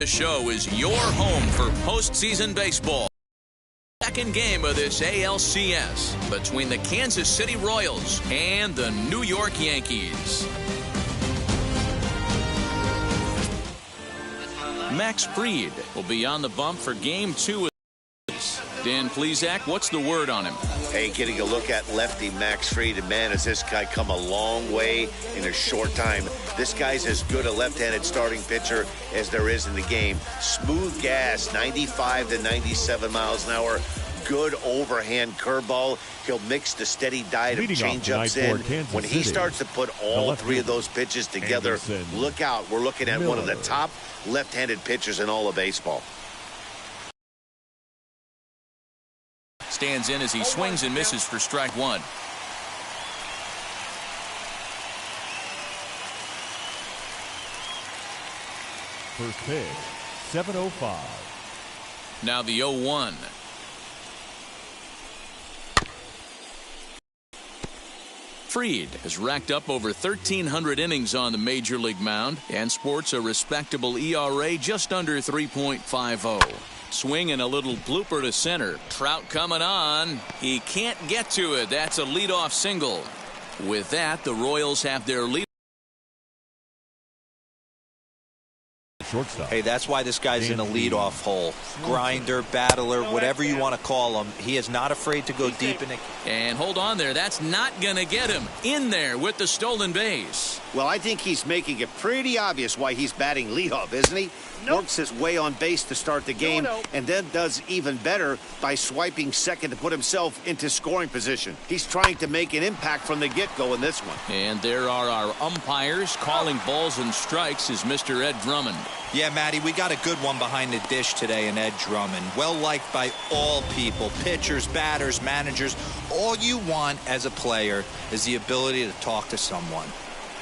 The show is your home for postseason baseball. Second game of this ALCS between the Kansas City Royals and the New York Yankees. Max Fried will be on the bump for game 2. Dan Plesac, what's the word on him? Hey, getting a look at lefty Max Fried, and man, has this guy come a long way in a short time. This guy's as good a left-handed starting pitcher as there is in the game. Smooth gas, 95 to 97 miles an hour. Good overhand curveball. He'll mix the steady diet of changeups in. When he starts to put all three of those pitches together, look out. We're looking at one of the top left-handed pitchers in all of baseball. Stands in as he swings and misses for strike one. First pitch, 7:05. Now the 0-1. Fried has racked up over 1,300 innings on the major league mound and sports a respectable ERA just under 3.50. Swing and a little blooper to center. Trout coming on. He can't get to it. That's a leadoff single. With that, the Royals have their lead. Shortstop. Hey, that's why this guy's in a leadoff hole. Grinder, battler, whatever you want to call him. He is not afraid to go deep in it. And hold on there. That's not going to get him. In there with the stolen base. Well, I think he's making it pretty obvious why he's batting leadoff, isn't he? Works his way on base to start the game, and then does even better by swiping second to put himself into scoring position. He's trying to make an impact from the get-go in this one. And there are our umpires calling balls and strikes is Mr. Ed Drummond. Yeah, Matty, we got a good one behind the dish today in Ed Drummond. Well liked by all people, pitchers, batters, managers. All you want as a player is the ability to talk to someone.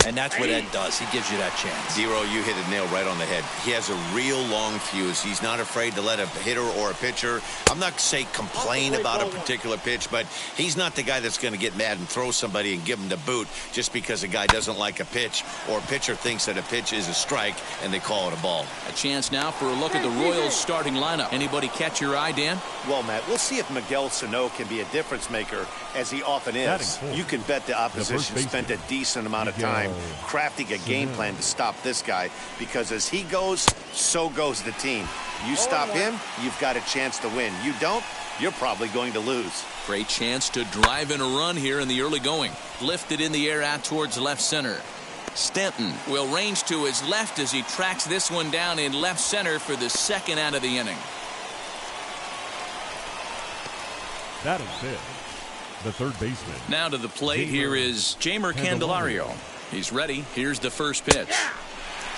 And that's what Ed does. He gives you that chance. Zero, you hit a nail right on the head. He has a real long fuse. He's not afraid to let a hitter or a pitcher, I'm not say complain about a particular pitch, but he's not the guy that's going to get mad and throw somebody and give him the boot just because a guy doesn't like a pitch or a pitcher thinks that a pitch is a strike and they call it a ball. A chance now for a look at the Royals starting lineup. Anybody catch your eye, Dan? Well, Matt, we'll see if Miguel Sano can be a difference maker, as he often is. You can bet the opposition spent a decent amount of time crafting a game plan to stop this guy, because as he goes, so goes the team. You stop him, you've got a chance to win. You don't, you're probably going to lose. Great chance to drive in a run here in the early going. Lifted in the air out towards left center. Stanton will range to his left as he tracks this one down in left center for the second out of the inning. Batting fifth, the third baseman. Now to the plate, here is Jeimer Candelario. He's ready. Here's the first pitch.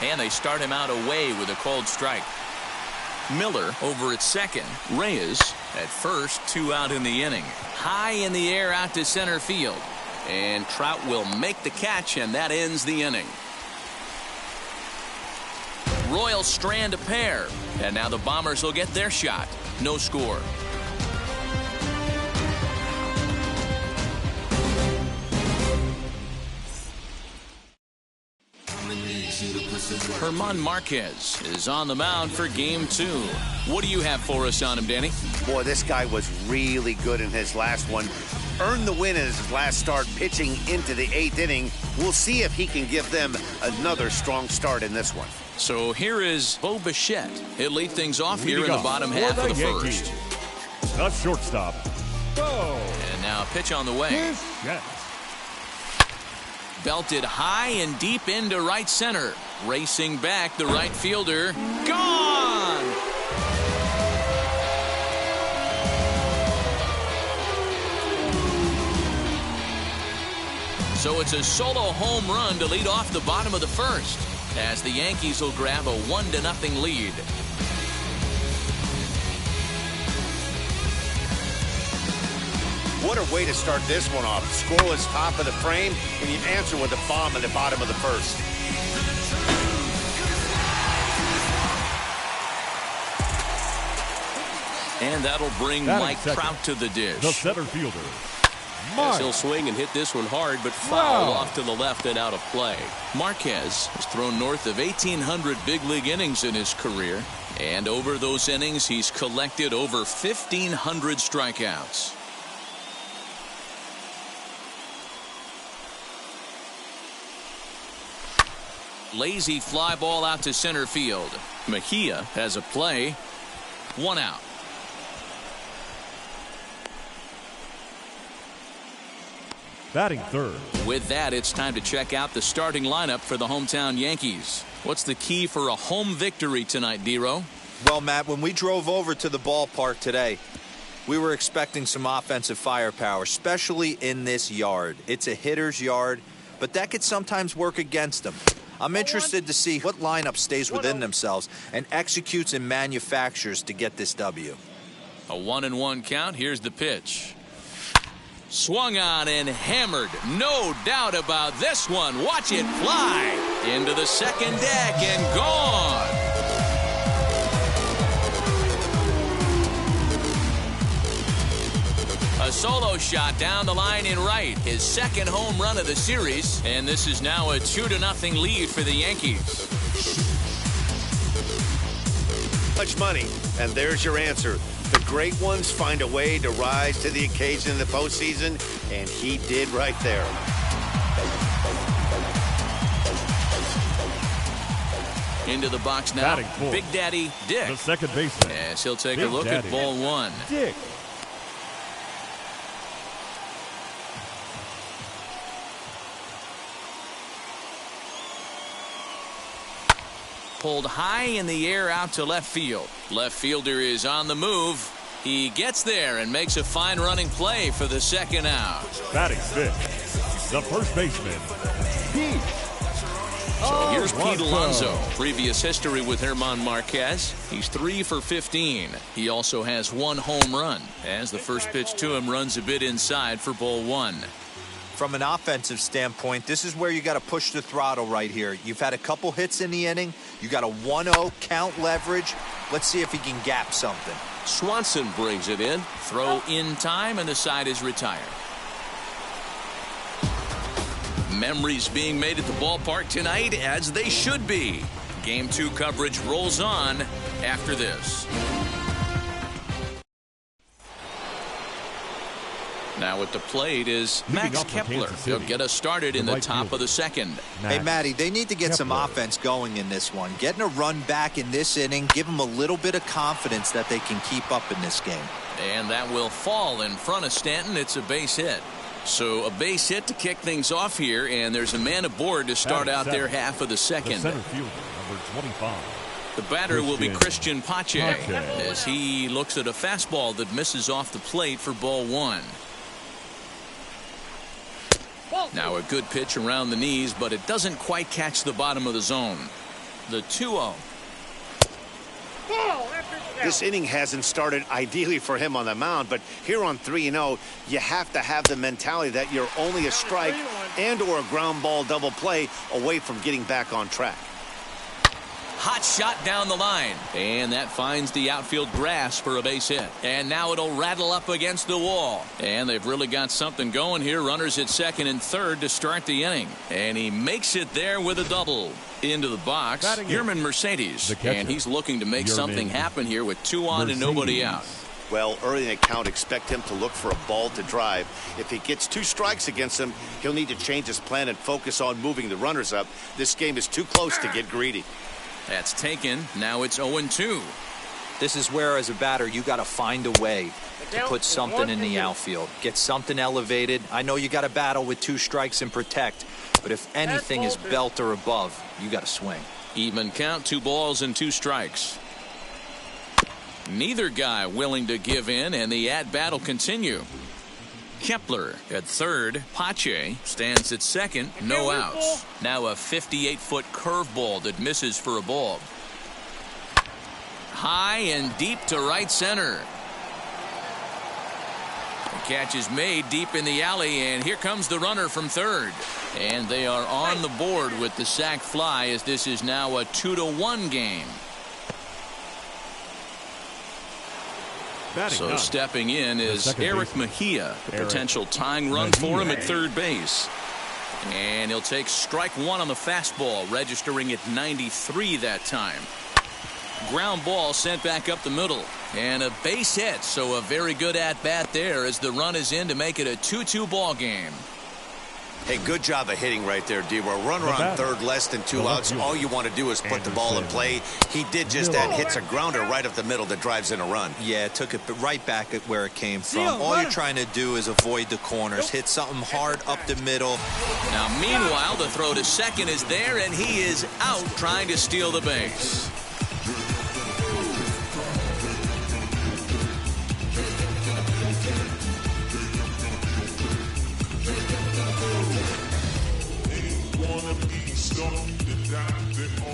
And they start him out away with a called strike. Miller over at second. Reyes at first, 2 out in the inning. High in the air out to center field. And Trout will make the catch, and that ends the inning. Royals strand a pair. And now the Bombers will get their shot. No score. German Marquez is on the mound for game 2. What do you have for us on him, Danny? Boy, this guy was really good in his last one. Earned the win in his last start, pitching into the 8th inning. We'll see if he can give them another strong start in this one. So here is Bo Bichette. He'll lead things off here in the bottom half of the first. The shortstop, Bo. And now a pitch on the way. Belted high and deep into right center. Racing back, the right fielder. Gone! So it's a solo home run to lead off the bottom of the first, as the Yankees will grab a 1-0 lead. What a way to start this one off. Scoreless top of the frame, and you answer with a bomb at the bottom of the first. And that'll bring Mike Trout to the dish. The center fielder, As he'll swing and hit this one hard, but foul off to the left and out of play. Marquez has thrown north of 1,800 big league innings in his career. And over those innings, he's collected over 1,500 strikeouts. Lazy fly ball out to center field. Mejia has a play. 1 out. Batting third. With that, it's time to check out the starting lineup for the hometown Yankees. What's the key for a home victory tonight, Dero? Well, Matt, when we drove over to the ballpark today, we were expecting some offensive firepower, especially in this yard. It's a hitter's yard, but that could sometimes work against them. I'm interested to see what lineup stays within themselves and executes and manufactures to get this W. A 1-1 count. Here's the pitch. Swung on and hammered. No doubt about this one. Watch it fly into the second deck and gone. A solo shot down the line in right. His second home run of the series. And this is now a 2-0 lead for the Yankees. Much money. And there's your answer. The great ones find a way to rise to the occasion in the postseason, and he did right there. Into the box now, Big Daddy Dick. The second baseman. As he'll take a look at ball one. Dick. Pulled high in the air out to left field. Left fielder is on the move. He gets there and makes a fine running play for the second out. Batting fifth, the first baseman, Pete. So here's Pete Alonso. Previous history with German Marquez. He's 3 for 15. He also has 1 home run. As the first pitch to him runs a bit inside for ball 1. From an offensive standpoint, this is where you got to push the throttle right here. You've had a couple hits in the inning. You got a 1-0 count leverage. Let's see if he can gap something. Swanson brings it in. Throw in time, and the side is retired. Memories being made at the ballpark tonight, as they should be. Game 2 coverage rolls on after this. Now at the plate is Max Kepler. He'll get us started in the top of the second. Hey, Matty, they need to get some offense going in this one. Getting a run back in this inning, give them a little bit of confidence that they can keep up in this game. And that will fall in front of Stanton. It's a base hit. So a base hit to kick things off here, and there's a man aboard to start out their half of the second. The center fielder, number 25. The batter will be Christian Pache as he looks at a fastball that misses off the plate for ball 1. Now a good pitch around the knees, but it doesn't quite catch the bottom of the zone. The 2-0. This inning hasn't started ideally for him on the mound, but here on 3-0, you have to have the mentality that you're only a strike and or a ground ball double play away from getting back on track. Hot shot down the line, and that finds the outfield grass for a base hit. And now it'll rattle up against the wall. And they've really got something going here. Runners at second and third to start the inning. And he makes it there with a double. Into the box, Yerman Mercedes. And he's looking to make something happen here with 2 on and nobody out. Well, early in the count, expect him to look for a ball to drive. If he gets 2 strikes against him, he'll need to change his plan and focus on moving the runners up. This game is too close to get greedy. That's taken. Now it's 0-2. This is where, as a batter, you got to find a way to put something in the outfield. Get something elevated. I know you got to battle with 2 strikes and protect, but if anything is belt or above, you got to swing. Even count, 2 balls and 2 strikes. Neither guy willing to give in, and the at-bat will continue. Kepler at third. Pache stands at second. No outs. Now a 58-foot curveball that misses for a ball. High and deep to right center. The catch is made deep in the alley, and here comes the runner from third. And they are on the board with the sac fly, as this is now a 2-1 game. So stepping in is Eric Mejia, the potential tying run for him at third base. And he'll take strike one on the fastball, registering at 93 that time. Ground ball sent back up the middle. And a base hit, so a very good at-bat there as the run is in to make it a 2-2 ball game. Hey, good job of hitting right there, D-Row. Runner on third, less than 2 outs. All you want to do is put the ball in play. He did just that. Hits a grounder right up the middle that drives in a run. Yeah, took it right back at where it came from. All you're trying to do is avoid the corners. Hit something hard up the middle. Now, meanwhile, the throw to second is there, and he is out trying to steal the base.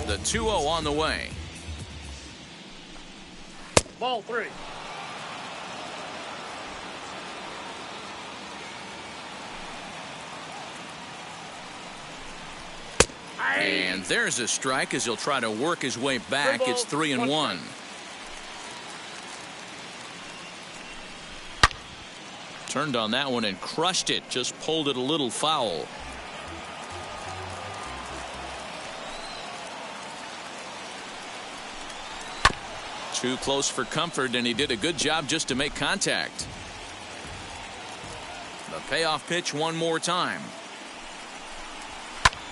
The 2-0 on the way. Ball 3. And there's a strike as he'll try to work his way back. It's 3-1. Turned on that one and crushed it. Just pulled it a little foul. Too close for comfort, and he did a good job just to make contact. The payoff pitch one more time.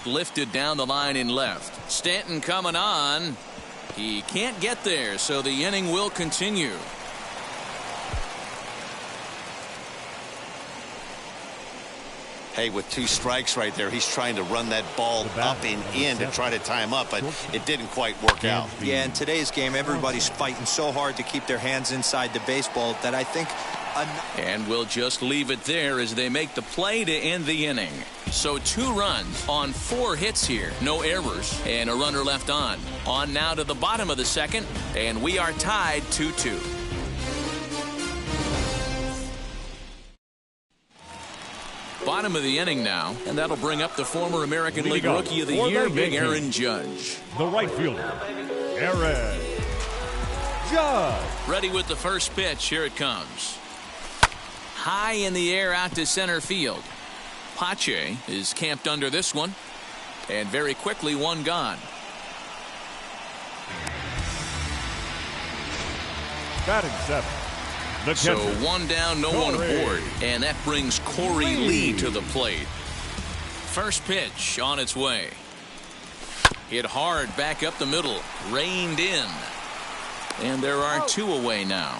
Lifted down the line in left. Stanton coming on. He can't get there, so the inning will continue. Hey, with 2 strikes right there, he's trying to run that ball up and in to try to tie him up, but it didn't quite work out. Yeah, in today's game, everybody's fighting so hard to keep their hands inside the baseball that I think... And we'll just leave it there as they make the play to end the inning. So 2 runs on 4 hits here. No errors and a runner left on. On now to the bottom of the second, and we are tied 2-2. Bottom of the inning now, and that'll bring up the former American League Rookie of the Year, Big Aaron Judge. The right fielder, Aaron Judge. Ready with the first pitch. Here it comes. High in the air out to center field. Pache is camped under this one, and very quickly one gone. Batting 7. So 1 down, no one aboard, and that brings Corey Lee to the plate. First pitch on its way. Hit hard back up the middle, reined in, and there are 2 away now.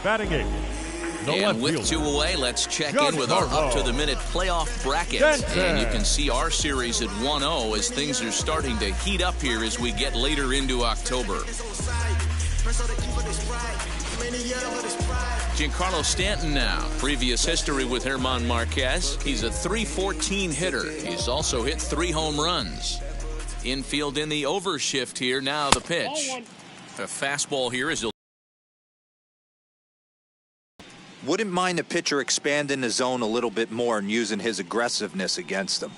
Batting 8. And with 2 away, let's check in with our up-to-the-minute playoff bracket. And you can see our series at 1-0 as things are starting to heat up here as we get later into October. Giancarlo Stanton now. Previous history with German Marquez. He's a .314 hitter. He's also hit 3 home runs. Infield in the overshift here. Now the pitch. A fastball here is... Wouldn't mind a pitcher expanding the zone a little bit more and using his aggressiveness against them.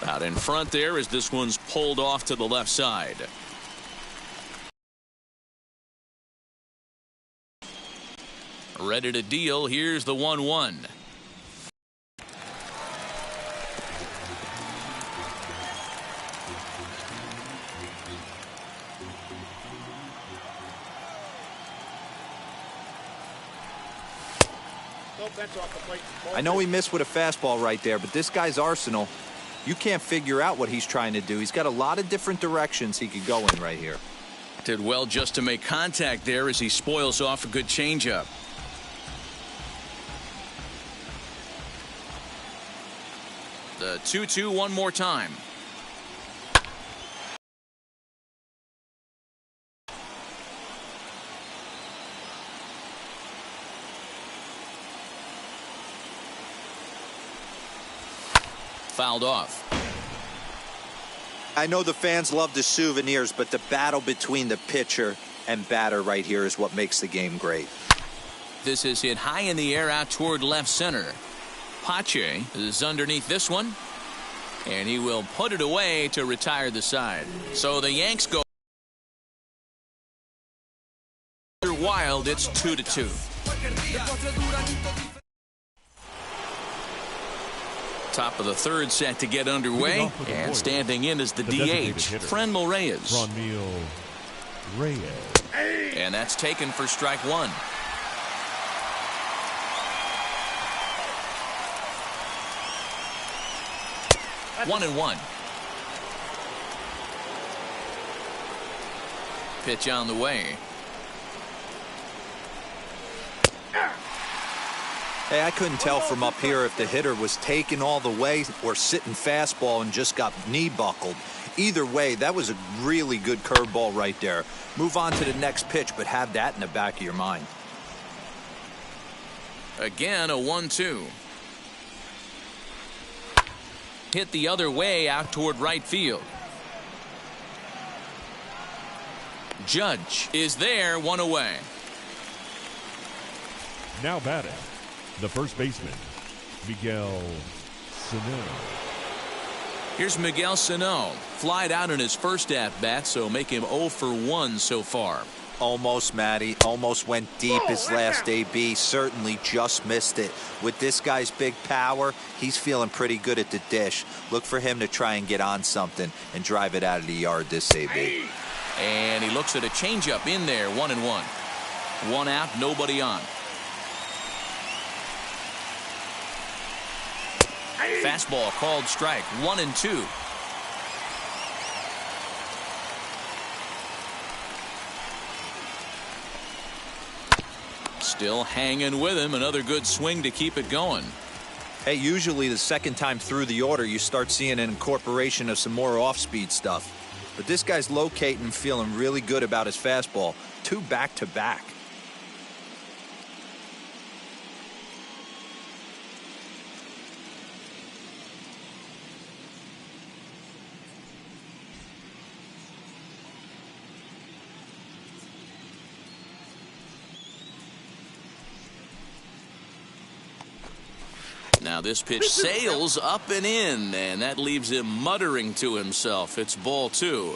Out in front there as this one's pulled off to the left side. Ready to deal. Here's the 1-1. I know he missed with a fastball right there, but this guy's arsenal, you can't figure out what he's trying to do. He's got a lot of different directions he could go in right here. Did well just to make contact there as he spoils off a good changeup. The 2-2 one more time. Fouled off. I know the fans love the souvenirs, but the battle between the pitcher and batter right here is what makes the game great. This is hit high in the air out toward left center. Pache is underneath this one. And he will put it away to retire the side. So the Yanks go wild. It's 2-2. Top of the third set to get underway. And standing in is the DH, Franmil Reyes. And that's taken for strike one. One and one. Pitch on the way. Hey, I couldn't tell from up here if the hitter was taking all the way or sitting fastball and just got knee buckled. Either way, that was a really good curveball right there. Move on to the next pitch, but have that in the back of your mind. Again, a 1-2. Hit the other way out toward right field. Judge is there, one away. Now batting, the first baseman, Miguel Sano. Here's Miguel Sano. Flied out in his first at-bat, so make him 0 for 1 so far. Almost, Matty. Almost went deep his last AB. Certainly just missed it. With this guy's big power, he's feeling pretty good at the dish. Look for him to try and get on something and drive it out of the yard this AB. And he looks at a changeup in there, 1-1. One out, nobody on. Fastball called strike, 1-2. Still hanging with him. Another good swing to keep it going. Hey, usually the second time through the order you start seeing an incorporation of some more off-speed stuff. But this guy's locating, feeling really good about his fastball. 2 back-to-back. Now this pitch sails up and in, and that leaves him muttering to himself. It's ball 2.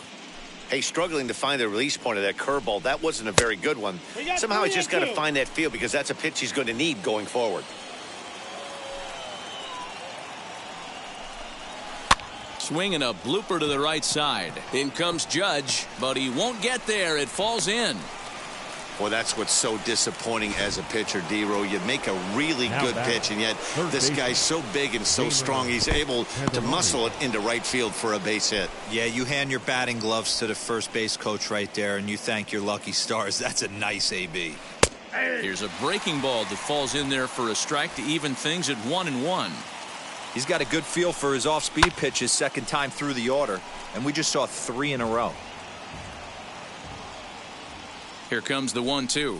Hey, struggling to find the release point of that curveball. That wasn't a very good one. Somehow he's just got to find that feel, because that's a pitch he's going to need going forward. Swinging a blooper to the right side. In comes Judge, but he won't get there. It falls in. Well, that's what's so disappointing as a pitcher, D-Row. You make a really good pitch, and yet this guy's so big and so strong, he's able to muscle it into right field for a base hit. Yeah, you hand your batting gloves to the first base coach right there, and you thank your lucky stars. That's a nice AB. Here's a breaking ball that falls in there for a strike to even things at 1-1. He's got a good feel for his off-speed pitches second time through the order, and we just saw 3 in a row. Here comes the 1-2.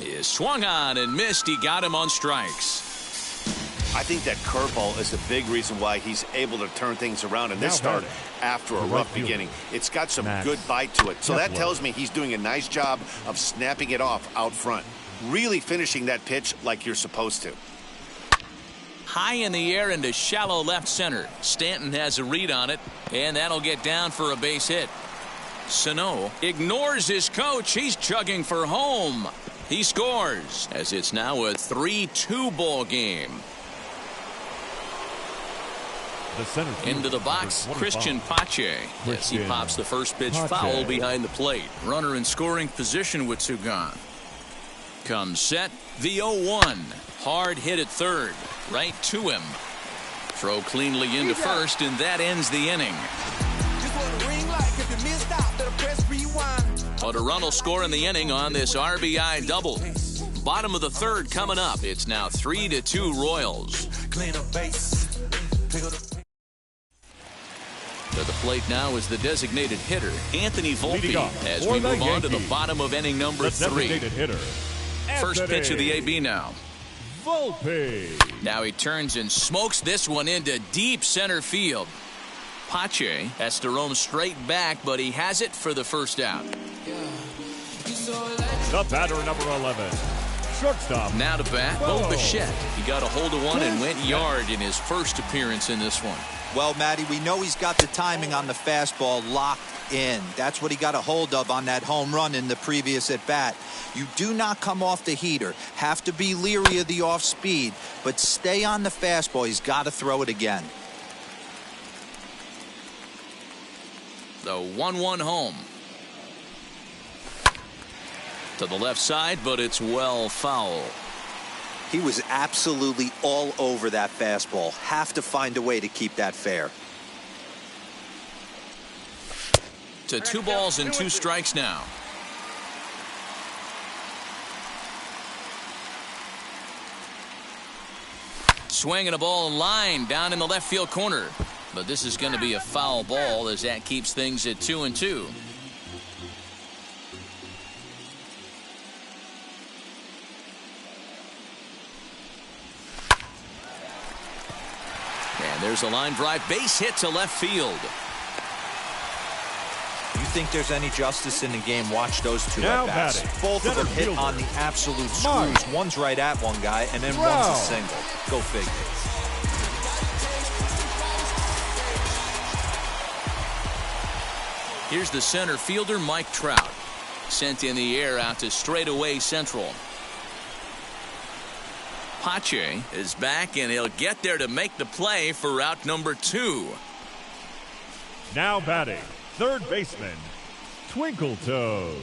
He swung on and missed. He got him on strikes. I think that curveball is a big reason why he's able to turn things around in this start after a rough beginning. It's got some good bite to it. So that tells me he's doing a nice job of snapping it off out front. Really finishing that pitch like you're supposed to. High in the air into shallow left center. Stanton has a read on it, and that'll get down for a base hit. Sano ignores his coach. He's chugging for home. He scores as it's now a 3-2 ball game. Into the box, Christian Pache. Yes, he pops the first pitch foul behind the plate. Runner in scoring position with Sugan. Comes set, the 0-1. Hard hit at third. Right to him. Throw cleanly into first, and that ends the inning. But a run will score in the inning on this RBI double. Bottom of the third coming up. It's now 3-2 Royals. To the plate now is the designated hitter, Anthony Volpe, as we move on to the bottom of inning number 3. First pitch of the AB now. Volpe. Now he turns and smokes this one into deep center field. Pache has to roam straight back, but he has it for the first out. The batter, number 11, shortstop. Now to bat, Bo Bichette. He got a hold of one and went yard in his first appearance in this one. Well, Matty, we know he's got the timing on the fastball locked in. That's what he got a hold of on that home run in the previous at-bat. You do not come off the heater. Have to be leery of the off-speed, but stay on the fastball. He's got to throw it again. The 1-1 home. To the left side, but it's well foul. He was absolutely all over that fastball. Have to find a way to keep that fair. To 2 balls and 2 strikes now. Swinging a ball line down in the left field corner. But this is going to be a foul ball as that keeps things at 2-2. And there's a line drive base hit to left field. You think there's any justice in the game? Watch those two Now at-bats. batting, Both of them hit fielder, on the absolute screws. Mike. One's right at one guy, and then Wow. one's a single. Go figure. Here's the center fielder, Mike Trout. Sent in the air out to straightaway central. Pache is back, and he'll get there to make the play for route number 2. Now batting, third baseman, Twinkle Toes,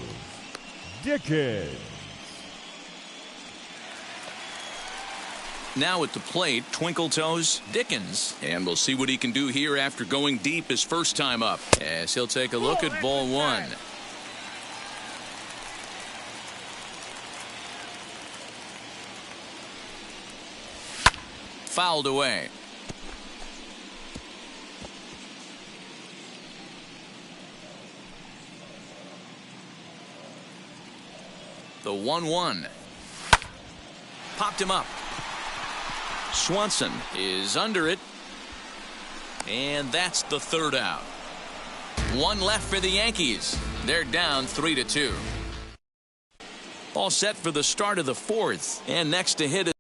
Dickens. Now at the plate, Twinkle Toes Dickens. And we'll see what he can do here after going deep his first time up. As he'll take a look at ball 1. Fouled away. The 1-1. Popped him up. Swanson is under it. And that's the 3rd out. 1 left for the Yankees. They're down 3-2. All set for the start of the 4th. And next to hit is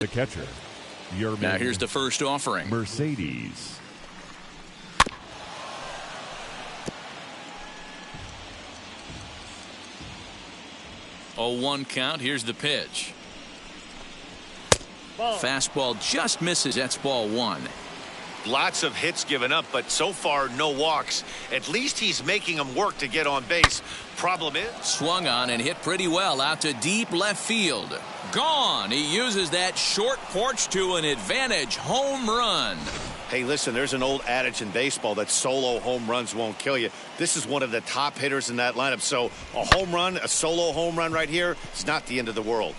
The catcher, your now man, here's the first offering. Mercedes. Oh, 1 count. Here's the pitch. Fastball just misses. That's ball 1. Lots of hits given up, but so far no walks. At least he's making them work to get on base. Problem is, Swung on and hit pretty well out to deep left field. Gone. He uses that short porch to an advantage home run. hey, listen, there's an old adage in baseball that solo home runs won't kill you. This is one of the top hitters in that lineup. So a home run, a solo home run right here, is not the end of the world.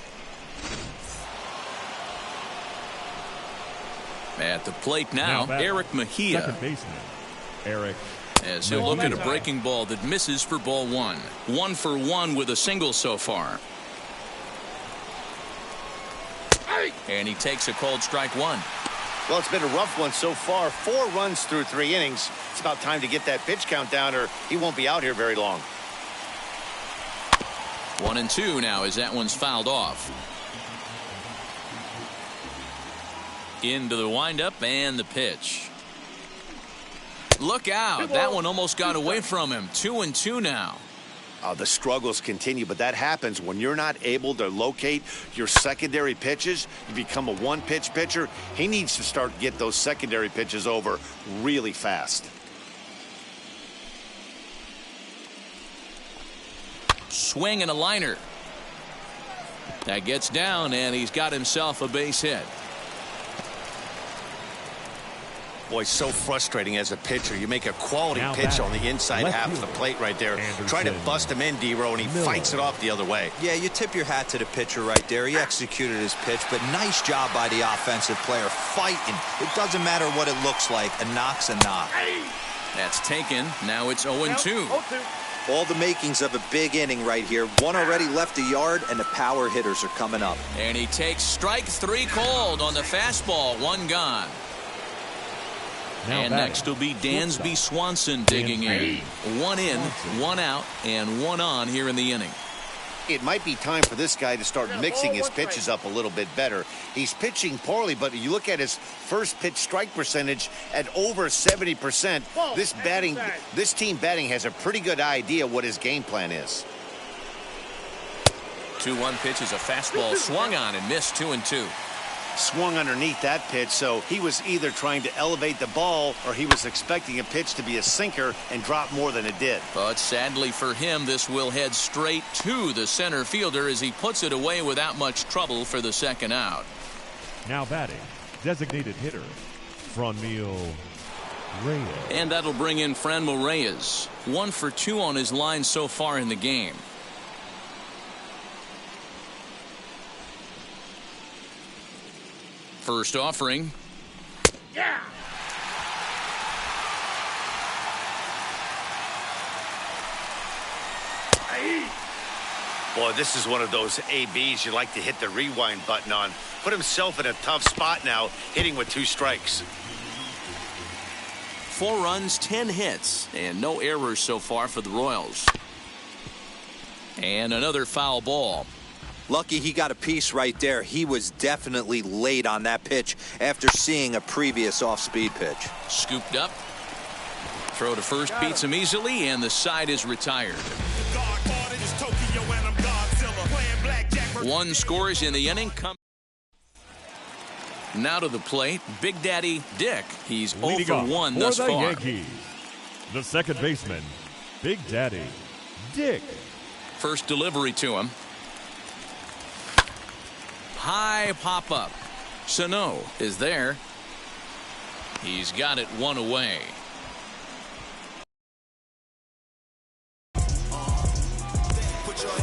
At the plate now Eric Mejia. Second baseman, Eric. As he'll look at a breaking ball that misses for ball 1. 1 for 1 with a single so far. And he takes a called strike 1. Well, it's been a rough one so far. 4 runs through 3 innings. It's about time to get that pitch count down or he won't be out here very long. 1-2 now as that one's fouled off. Into the windup and the pitch. Look out. That one almost got away from him. 2-2 now. The struggles continue, but that happens when you're not able to locate your secondary pitches. You become a one-pitch pitcher. He needs to start to get those secondary pitches over really fast. Swing and a liner. That gets down, and he's got himself a base hit. Boy, so frustrating as a pitcher. You make a quality Now pitch back. on the inside Left half of the fielder, plate right there. Anderson. Try to bust him in, D-Row, and he Miller. fights it off the other way. Yeah, you tip your hat to the pitcher right there. He executed his pitch, but nice job by the offensive player fighting. It doesn't matter what it looks like. A knock's a knock. That's taken. Now it's 0-2. All the makings of a big inning right here. One already left the yard, and the power hitters are coming up. And he takes strike 3 called on the fastball. 1 gone. Now And batting. next will be Dansby Swanson digging in. 1 in, 1 out, and 1 on here in the inning. It might be time for this guy to start mixing his pitches up a little bit better. He's pitching poorly, but you look at his first pitch strike percentage at over 70%. This team batting has a pretty good idea what his game plan is. 2-1 pitch is a fastball swung on and missed. 2-2. Swung underneath that pitch, so he was either trying to elevate the ball or he was expecting a pitch to be a sinker and drop more than it did. But sadly for him, this will head straight to the center fielder as he puts it away without much trouble for the second out. Now batting, designated hitter, Franmil Reyes. And that'll bring in Franmil Reyes. 1 for 2 on his line so far in the game. First offering. Yeah. Boy, this is one of those ABs you like to hit the rewind button on. Put himself in a tough spot now, hitting with 2 strikes. 4 runs, 10 hits, and no errors so far for the Royals. And another foul ball. Lucky he got a piece right there. He was definitely late on that pitch after seeing a previous off-speed pitch. Scooped up. Throw to first beats him easily, and the side is retired. 1 scores in the inning. Now to the plate, Big Daddy Dick. He's 0 for 1 thus for the far. Yankees, the second baseman, Big Daddy Dick. First delivery to him. High pop-up. Sano is there. He's got it 1 away.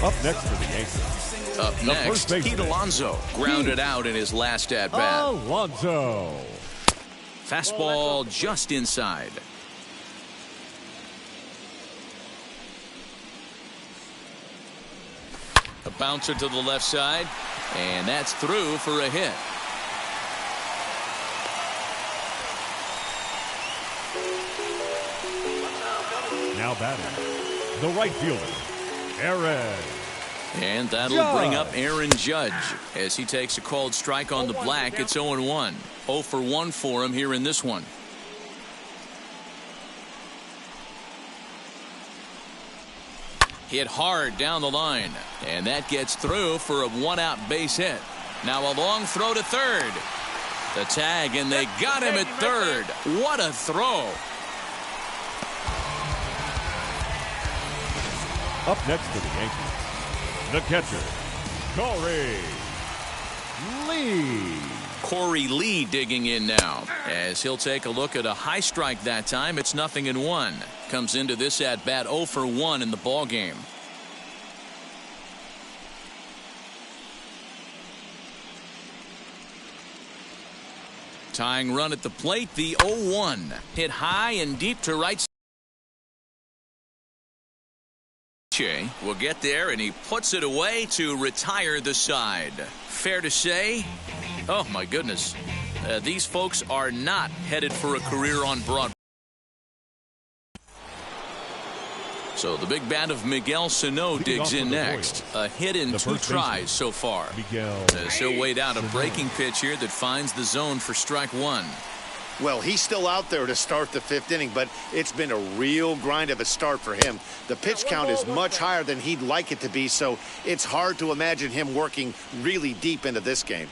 Up next for the Yankees. Up next, Pete Alonso grounded out in his last at-bat. Alonso. Fastball just inside. A bouncer to the left side, and that's through for a hit. Now batting, the right fielder, Aaron. And that'll bring up Aaron Judge as he takes a called strike on the black. It's 0-1. 0 for 1 for him here in this one. Hit hard down the line, and that gets through for a 1-out base hit. Now a long throw to third. The tag, and they got him at third. What a throw. Up next for the Yankees, the catcher, Corey Lee. Corey Lee digging in now as he'll take a look at a high strike that time. It's 0-1. Comes into this at bat 0 for 1 in the ball game. Tying run at the plate, the 0-1. Hit high and deep to right. Will get there, and he puts it away to retire the side. Fair to say, oh my goodness, these folks are not headed for a career on Broadway. So the big bat of Miguel Sano digs in next. A hit in 2 tries so far. He'll wait out a breaking pitch here that finds the zone for strike 1. Well, he's still out there to start the 5th inning, but it's been a real grind of a start for him. The pitch count is much higher than he'd like it to be, so it's hard to imagine him working really deep into this game.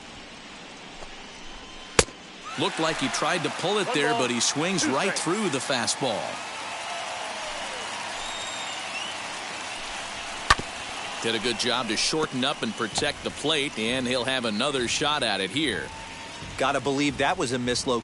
Looked like he tried to pull it there, but he swings right through the fastball. Did a good job to shorten up and protect the plate, and he'll have another shot at it here. Gotta believe that was a mislocation.